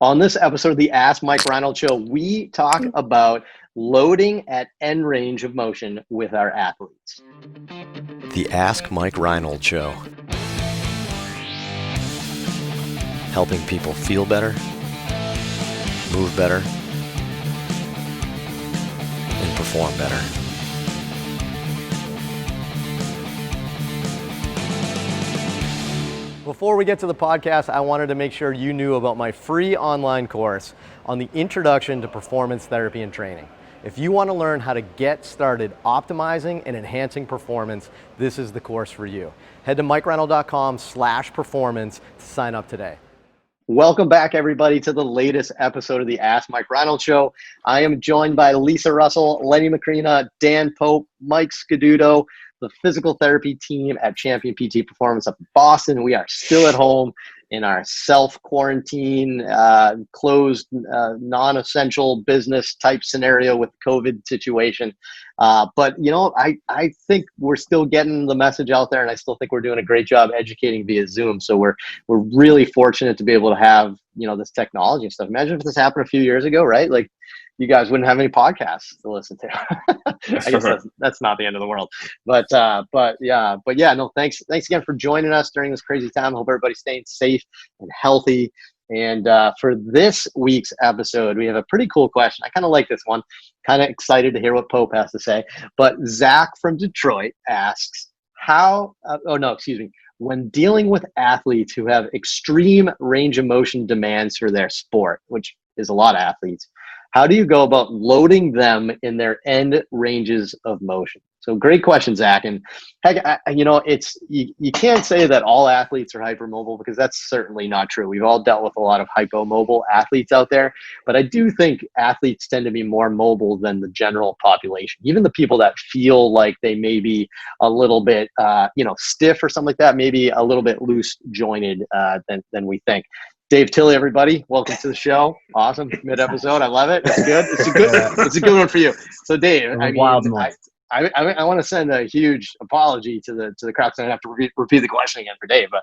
On this episode of the Ask Mike Reinold Show, we talk about loading at end range of motion with our athletes. The Ask Mike Reinold Show. Helping people feel better, move better, and perform better. Before we get to the podcast, I wanted to make sure you knew about my free online course on the Introduction to Performance Therapy and Training. If you want to learn how to get started optimizing and enhancing performance, this is the course for you. Head to mikereinold.com/performance to sign up today. Welcome back, everybody, to the latest episode of the Ask Mike Reinold Show. I am joined by Lisa Russell, Lenny Macrina, Dan Pope, Mike Scaduto, the physical therapy team at Champion PT Performance up in Boston. We are still at home in our self-quarantine, closed, non-essential business type scenario with the COVID situation. But, you know, I think we're still getting the message out there, and I still think we're doing a great job educating via Zoom. So we're really fortunate to be able to have, you know, this technology and stuff. Imagine if this happened a few years ago, right? Like, you guys wouldn't have any podcasts to listen to. I guess that's not the end of the world, but yeah, no, thanks again for joining us during this crazy time. I hope everybody's staying safe and healthy. And for this week's episode, we have a pretty cool question. I kind of like this one. Kind of excited to hear what Pope has to say. But Zach from Detroit asks, when dealing with athletes who have extreme range of motion demands for their sport, which is a lot of athletes, how do you go about loading them in their end ranges of motion? So great question, Zach. And heck, you can't say that all athletes are hypermobile, because that's certainly not true. We've all dealt with a lot of hypomobile athletes out there, but I do think athletes tend to be more mobile than the general population. Even the people that feel like they may be a little bit, stiff or something like that, maybe a little bit loose jointed than we think. Dave Tilley, everybody, welcome to the show. Awesome mid-episode. I love it. It's good. It's a good one for you. So, Dave, I want to send a huge apology to the crowd. So I have to repeat the question again for Dave, but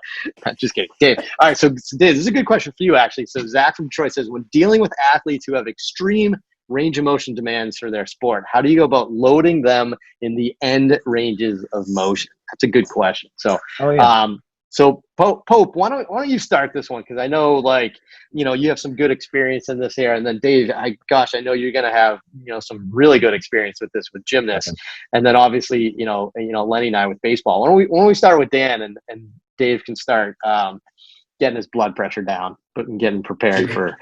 just kidding. Dave. All right. So, Dave, this is a good question for you, actually. So, Zach from Detroit says, when dealing with athletes who have extreme range of motion demands for their sport, how do you go about loading them in the end ranges of motion? That's a good question. So, So Pope, why don't you start this one? Because I know, you have some good experience in this here, and then Dave, I know you're going to have, some really good experience with this with gymnasts, and then obviously, Lenny and I with baseball. Why don't we start with Dan, and Dave can start getting his blood pressure down, and getting prepared for.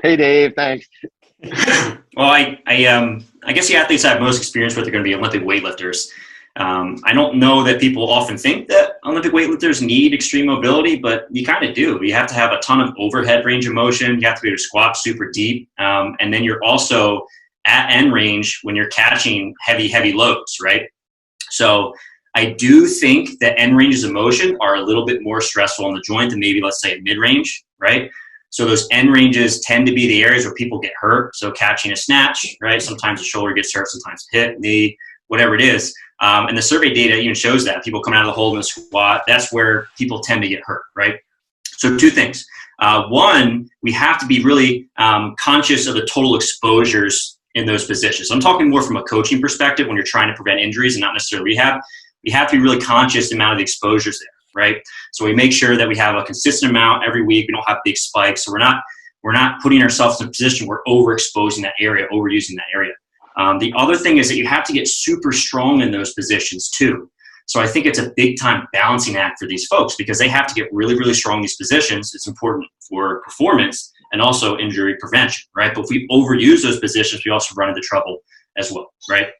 Hey, Dave, thanks. Well, I guess the athletes I have most experience with are going to be Olympic weightlifters. I don't know that people often think that Olympic weightlifters need extreme mobility, but you kind of do. You have to have a ton of overhead range of motion. You have to be able to squat super deep. And then you're also at end range when you're catching heavy loads, right? So I do think that end ranges of motion are a little bit more stressful on the joint than maybe, let's say, mid-range, right? So those end ranges tend to be the areas where people get hurt. So catching a snatch, right? Sometimes the shoulder gets hurt, sometimes the hip, knee, whatever it is. And the survey data even shows that people coming out of the hold in the squat, that's where people tend to get hurt, right? So two things. One, we have to be really conscious of the total exposures in those positions. So I'm talking more from a coaching perspective when you're trying to prevent injuries and not necessarily rehab. We have to be really conscious of the amount of the exposures there, right? So we make sure that we have a consistent amount every week. We don't have big spikes. So we're not putting ourselves in a position where we're overexposing that area, overusing that area. The other thing is that you have to get super strong in those positions too. So I think it's a big time balancing act for these folks, because they have to get really, really strong in these positions. It's important for performance and also injury prevention, right? But if we overuse those positions, we also run into trouble as well, right?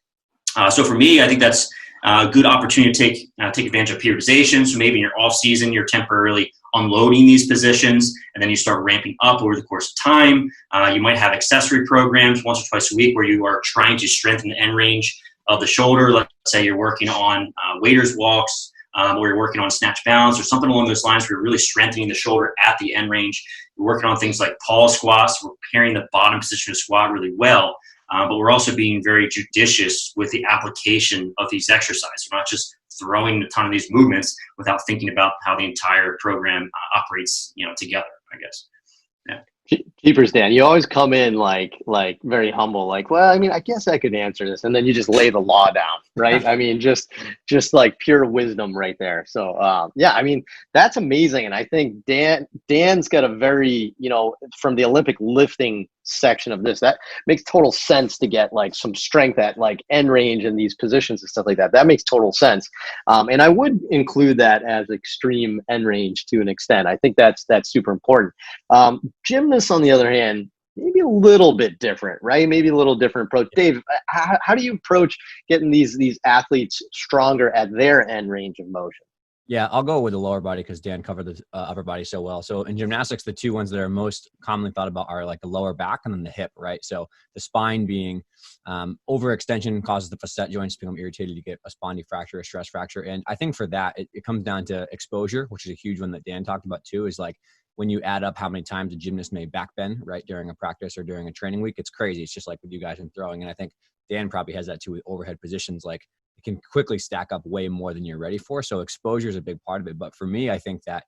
So for me, I think that's a good opportunity to take advantage of periodization. So maybe in your off season, you're temporarily unloading these positions, and then you start ramping up over the course of time. You might have accessory programs once or twice a week where you are trying to strengthen the end range of the shoulder. Let's say you're working on waiter's walks, or you're working on snatch balance or something along those lines where you're really strengthening the shoulder at the end range. We're working on things like pause squats. We're pairing the bottom position of squat really well. But we're also being very judicious with the application of these exercises. We're not just throwing a ton of these movements without thinking about how the entire program operates, together. I guess. Yeah. Keepers, Dan, you always come in like very humble, like, well, I mean, I guess I could answer this, and then you just lay the law down, right? I mean, just like pure wisdom right there. So, yeah, I mean, that's amazing, and I think Dan's got a very, from the Olympic lifting section of this, that makes total sense to get like some strength at like end range and these positions and stuff like that. That makes total sense, and I would include that as extreme end range to an extent. I think that's super important. Gymnasts, on the other hand, maybe a little bit different, right? Maybe a little different approach. Dave, how do you approach getting these athletes stronger at their end range of motion? Yeah, I'll go with the lower body because Dan covered the upper body so well. So in gymnastics, the two ones that are most commonly thought about are like the lower back and then the hip, right? So the spine being overextension causes the facet joints to become irritated. You get a spondy fracture, a stress fracture. And I think for that, it comes down to exposure, which is a huge one that Dan talked about too, is like when you add up how many times a gymnast may back bend, right, during a practice or during a training week, it's crazy. It's just like with you guys in throwing. And I think Dan probably has that too with overhead positions. Like, it can quickly stack up way more than you're ready for. So exposure is a big part of it. But for me, I think that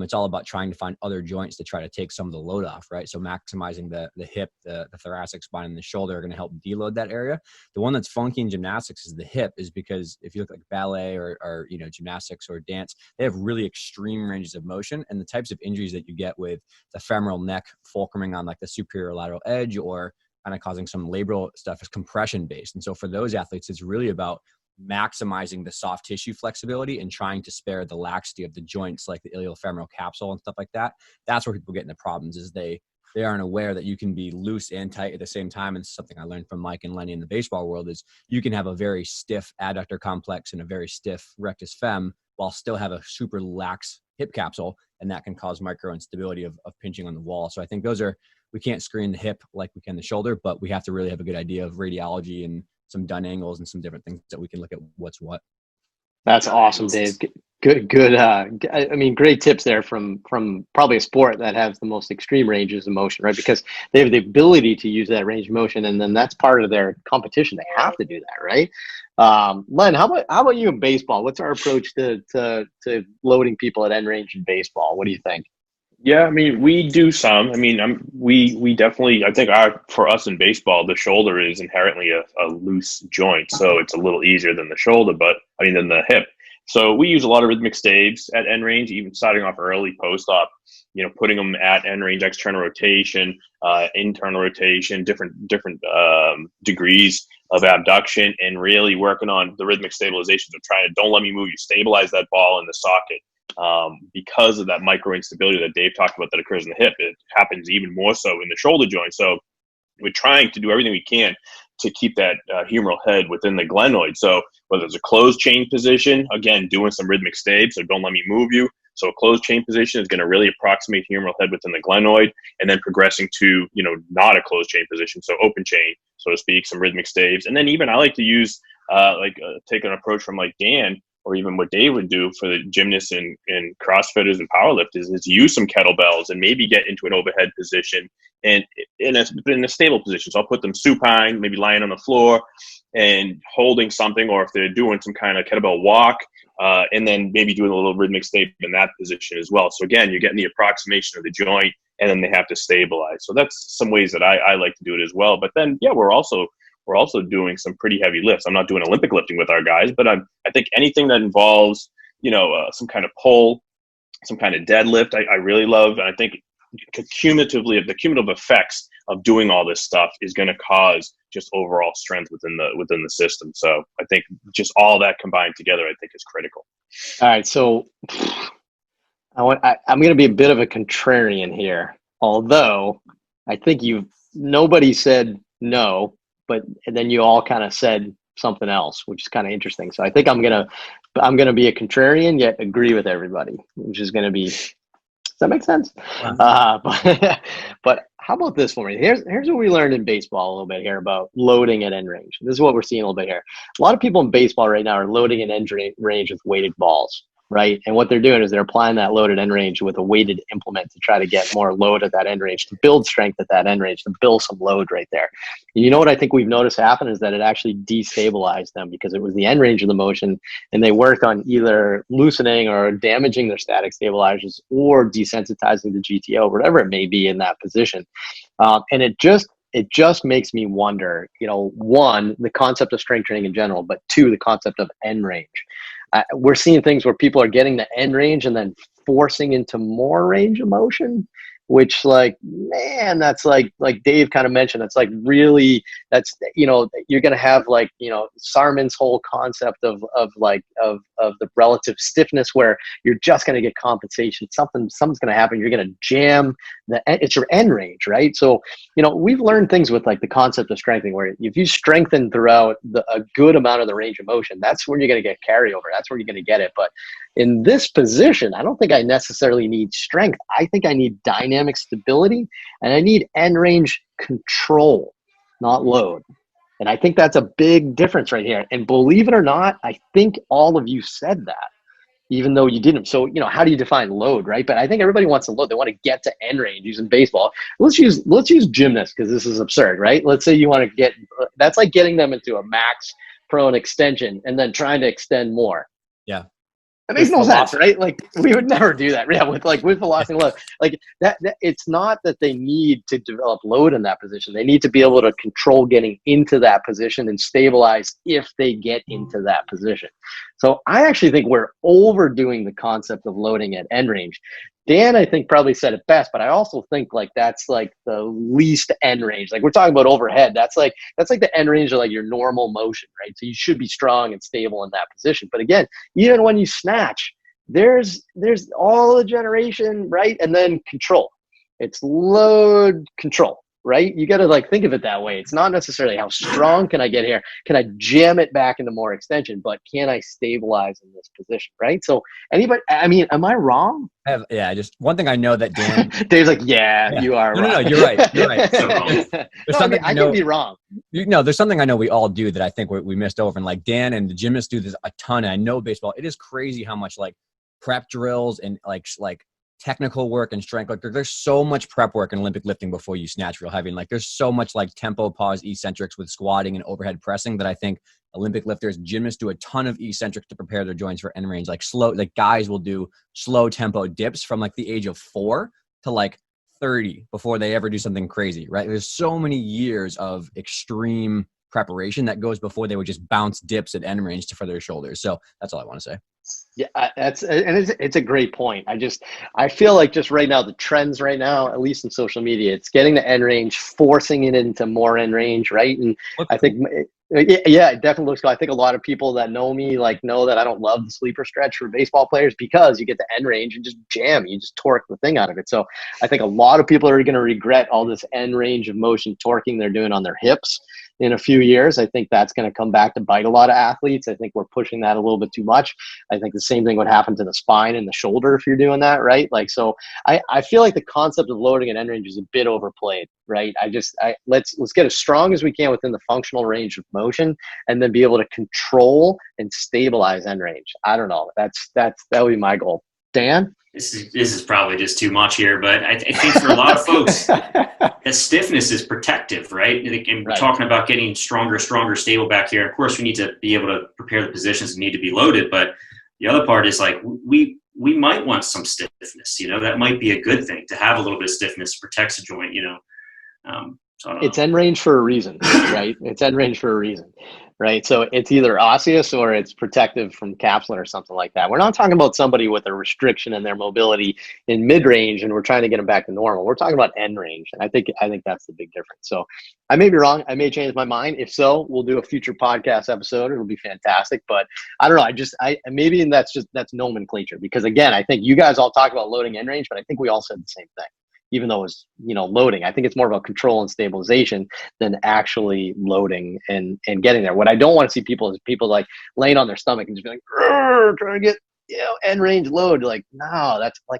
it's all about trying to find other joints to try to take some of the load off, right? So maximizing the hip, the thoracic spine, and the shoulder are going to help deload that area. The one that's funky in gymnastics is the hip, is because if you look like ballet or gymnastics or dance, they have really extreme ranges of motion, and the types of injuries that you get with the femoral neck fulcruming on like the superior lateral edge or kind of causing some labral stuff is compression based. And so for those athletes, it's really about maximizing the soft tissue flexibility and trying to spare the laxity of the joints like the iliofemoral capsule and stuff like that. That's where people get into problems, is they aren't aware that you can be loose and tight at the same time. And something I learned from Mike and Lenny in the baseball world is you can have a very stiff adductor complex and a very stiff rectus fem while still have a super lax hip capsule, and that can cause micro instability of pinching on the wall. So I think we can't screen the hip like we can the shoulder, but we have to really have a good idea of radiology and some done angles and some different things that we can look at what's what. That's awesome, Dave. Good. I mean, great tips there from probably a sport that has the most extreme ranges of motion, right? Because they have the ability to use that range of motion, and then that's part of their competition. They have to do that, right? Len, how about you in baseball? What's our approach to loading people at end range in baseball? What do you think? Yeah, I mean, we do some. I mean, we definitely, I think for us in baseball, the shoulder is inherently a loose joint, so it's a little easier than the shoulder, than the hip. So we use a lot of rhythmic staves at end range, even starting off early post-op, putting them at end range, external rotation, internal rotation, different degrees of abduction, and really working on the rhythmic stabilization of trying to, don't let me move you, stabilize that ball in the socket. Because of that micro instability that Dave talked about that occurs in the hip, it happens even more so in the shoulder joint. So we're trying to do everything we can to keep that humeral head within the glenoid. So whether it's a closed chain position, again, doing some rhythmic stave, so don't let me move you. So a closed chain position is going to really approximate humeral head within the glenoid, and then progressing to, not a closed chain position, so open chain, so to speak, some rhythmic staves. And then even I like to use, take an approach from like Dan, or even what Dave would do for the gymnasts and CrossFitters and powerlifters, is use some kettlebells and maybe get into an overhead position and in a stable position. So I'll put them supine, maybe lying on the floor and holding something, or if they're doing some kind of kettlebell walk, and then maybe doing a little rhythmic stave in that position as well. So again, you're getting the approximation of the joint, and then they have to stabilize. So that's some ways that I like to do it as well. But then, yeah, we're also doing some pretty heavy lifts. I'm not doing Olympic lifting with our guys, but I think anything that involves, some kind of pull, some kind of deadlift, I really love. And I think cumulatively, the cumulative effects of doing all this stuff is going to cause just overall strength within the system. So I think just all that combined together, I think, is critical. All right. So I'm going to be a bit of a contrarian here, although I think nobody said no, but then you all kind of said something else, which is kind of interesting. So I think I'm gonna be a contrarian yet agree with everybody, which is gonna be. Does that make sense? But how about this for me? Here's what we learned in baseball a little bit here about loading at end range. This is what we're seeing a little bit here. A lot of people in baseball right now are loading at end range with weighted balls. right? And what they're doing is they're applying that load at end range with a weighted implement to try to get more load at that end range, to build strength at that end range, to build some load right there. And you know what I think we've noticed happen is that it actually destabilized them because it was the end range of the motion, and they worked on either loosening or damaging their static stabilizers or desensitizing the GTO, whatever it may be in that position. And it just makes me wonder, one, the concept of strength training in general, but two, the concept of end range. We're seeing things where people are getting the end range and then forcing into more range of motion, which man, that's like Dave kind of mentioned, that's you're going to have Sarman's whole concept of the relative stiffness, where you're just going to get compensation. Something's going to happen. You're going to jam it's your end range, right? So, we've learned things with the concept of strengthening, where if you strengthen throughout a good amount of the range of motion, that's when you're going to get carryover. That's where you're going to get it. But in this position, I don't think I necessarily need strength. I think I need dynamic stability, and I need end range control, not load. And I think that's a big difference right here. And believe it or not, I think all of you said that, even though you didn't. So, how do you define load, right? But I think everybody wants to load. They want to get to end range using baseball. Let's use gymnasts, because this is absurd, right? Let's say you want to that's like getting them into a max prone extension and then trying to extend more. Yeah. That makes no sense, right? We would never do that. Yeah, with velocity and load. That it's not that they need to develop load in that position. They need to be able to control getting into that position and stabilize if they get into that position. So I actually think we're overdoing the concept of loading at end range. Dan, I think, probably said it best, but I also think that's the least end range. We're talking about overhead. That's the end range of your normal motion, right? So you should be strong and stable in that position. But again, even when you snatch, there's all the generation, right? And then control. It's load control, right? You got to think of it that way. It's not necessarily how strong can I get here? Can I jam it back into more extension? But can I stabilize in this position, right? So anybody, am I wrong? Just one thing I know that Dan. Dave's yeah, you are. No, you're right. You're right. There's something I can be wrong. There's something I know we all do that I think we missed over, and Dan and the gymnasts do this a ton. And I know baseball. It is crazy how much prep drills and technical work and strength. There's so much prep work in Olympic lifting before you snatch real heavy. And there's so much tempo, pause, eccentrics with squatting and overhead pressing that I think Olympic lifters, gymnasts do a ton of eccentrics to prepare their joints for end range. Guys will do slow tempo dips from the age of 4 to 30 before they ever do something crazy, right? There's so many years of extreme preparation that goes before they would just bounce dips at end range for their shoulders. So that's all I want to say. Yeah, it's a great point. I feel just right now, the trends right now, at least in social media, it's getting the end range, forcing it into more end range, right? And I think, it definitely looks cool. I think a lot of people that know me know that I don't love the sleeper stretch for baseball players, because you get the end range and just jam, you just torque the thing out of it. So I think a lot of people are going to regret all this end range of motion torquing they're doing on their hips in a few years. I think that's going to come back to bite a lot of athletes. I think we're pushing that a little bit too much. I think the same thing would happen to the spine and the shoulder if you're doing that, right? So I feel the concept of loading at end range is a bit overplayed, right? Let's get as strong as we can within the functional range of motion, and then be able to control and stabilize end range. I don't know. That would be my goal. Dan? This is probably just too much here, but I think for a lot of folks, that stiffness is protective, right? And we're talking about getting stronger, stable back here. Of course, we need to be able to prepare the positions that need to be loaded, but the other part is we might want some stiffness. That might be a good thing to have a little bit of stiffness, protects a joint. So it's end range for a reason, right? It's end range for a reason, right? So it's either osseous or it's protective from capsular or something like that. We're not talking about somebody with a restriction in their mobility in mid-range and we're trying to get them back to normal. We're talking about end range. And I think that's the big difference. So I may be wrong. I may change my mind. If so, we'll do a future podcast episode. It'll be fantastic. But I don't know. Maybe that's nomenclature, because again, I think you guys all talk about loading end range, but I think we all said the same thing. Even though it's, loading. I think it's more about control and stabilization than actually loading and getting there. What I don't want to see people is people laying on their stomach and just be trying to get, end range load. No, that's I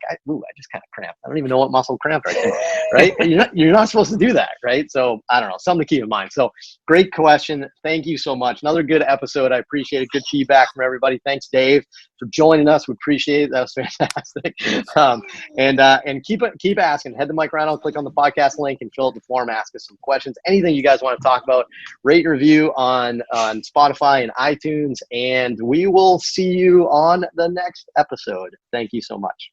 just kind of cramped. I don't even know what muscle cramped right there. right? You're not supposed to do that, right? So I don't know, something to keep in mind. So great question. Thank you so much. Another good episode. I appreciate it. Good feedback from everybody. Thanks, Dave, for joining us. We appreciate it. That was fantastic. And keep asking. Head to Mike Reinold, click on the podcast link, and fill out the form. Ask us some questions. Anything you guys want to talk about, rate and review on Spotify and iTunes. And we will see you on the next episode. Thank you so much.